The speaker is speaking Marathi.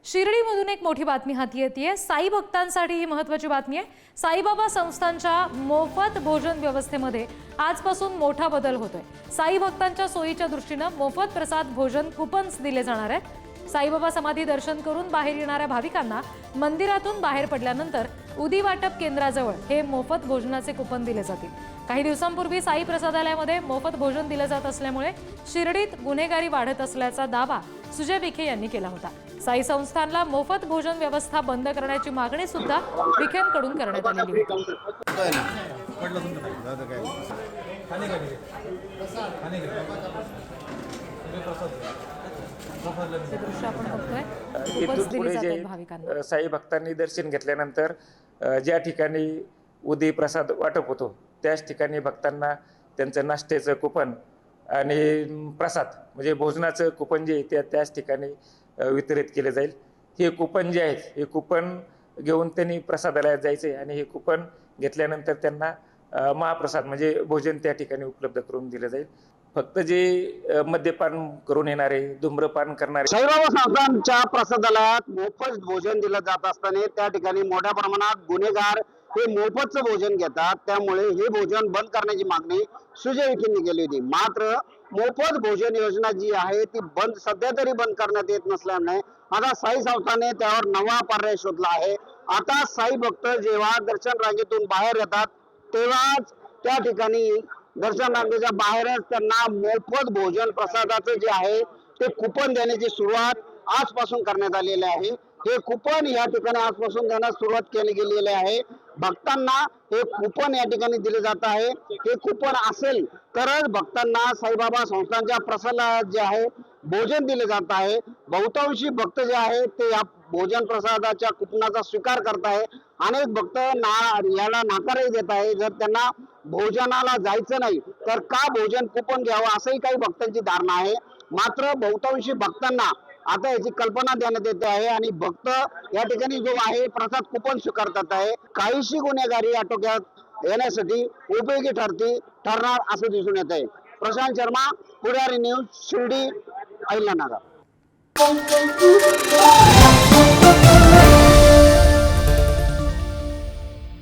शिर्डीमधून एक मोठी बातमी हाती येतेय। साई भक्तांसाठी ही महत्त्वाची बातमी आहे। साईबाबा संस्थांच्या मोफत भोजन व्यवस्थेमध्ये आजपासून मोठा बदल होतोय। साई भक्तांच्या सोयीच्या दृष्टीने मोफत प्रसाद भोजन कुपन्स दिले जाणार आहेत। साईबाबा समाधी दर्शन करून बाहेर येणाऱ्या भाविकांना मंदिरातून बाहेर पडल्यानंतर उदी वाटप केंद्राजवळ हे मोफत भोजनाचे कुपन दिले जातील। काही दिवसांपूर्वी साई प्रसादालयामध्ये मोफत भोजन दिले जात असल्यामुळे शिर्डीत गुन्हेगारी वाढत असल्याचा दावा सुजय विखे यांनी केला होता। साई संस्थानला मोफत भोजन व्यवस्था बंद करण्याची मागणी सुद्धा विखेंकडून करण्यात आलेली होती। साई भक्तांनी दर्शन घेतल्यानंतर ज्या ठिकाणी उदी प्रसाद वाटप होतो त्याच ठिकाणी भक्तांना त्यांचं नाश्त्याचं कुपन आणि प्रसाद म्हणजे भोजनाचं कुपन जे त्याच ठिकाणी वितरित केले जाईल। हे कुपन जे आहेत हे कुपन घेऊन त्यांनी प्रसादालयात जायचे आणि हे कुपन घेतल्यानंतर त्यांना महाप्रसाद म्हणजे भोजन त्या ठिकाणी उपलब्ध करून दिले जाईल। फक्त जे मद्यपान करून येणारे धूम्रपान करणारे साईबाबा संस्थांच्या प्रसादालयात मोफत भोजन दिलं जात असताना त्या ठिकाणी मोठ्या प्रमाणात गुन्हेगार हे मोफतचं भोजन घेतात, त्यामुळे हे भोजन बंद करण्याची मागणी सुजय विखेंनी केली होती। मात्र मोफत भोजन योजना जी आहे ती बंद सध्या तरी बंद करण्यात येत नसल्याने आता साई संस्थाने त्यावर नवा पर्याय शोधला आहे। आता साई भक्त जेव्हा दर्शन रांगेतून बाहेर येतात तेव्हाच त्या ठिकाणी दर्शन रांगेच्या बाहेरच त्यांना मोफत भोजन प्रसादाचं जे आहे ते कुपन देण्याची सुरुवात आजपासून करण्यात आलेली आहे। हे कुपन या ठिकाणी आजपासून देण्यास सुरुवात केली गेलेली आहे। भक्तांना हे कुपन या ठिकाणी दिले जात आहे। हे कुपन असेल तरच भक्तांना साईबाबा संस्थांच्या प्रसादालयात जे आहे भोजन दिले जात आहे। बहुतांशी भक्त जे आहे ते या भोजन प्रसादाच्या कुपनाचा स्वीकार करत आहे। अनेक भक्त याला नाकारही देत आहे। जर त्यांना भोजनाला जायचं नाही तर का भोजन कुपन घ्यावं असंही काही भक्तांची धारणा आहे। मात्र बहुतांशी भक्तांना आता याची कल्पना देण्यात येते आहे आणि भक्त या ठिकाणी जो आहे प्रसाद कुपन स्वीकारतात आहे। काहीशी गुन्हेगारी आटोक्यात येण्यासाठी उपयोगी ठरणार असं दिसून येत आहे। प्रशांत शर्मा, पुढारी न्यूज, शिर्डी, अहिल्यानगर।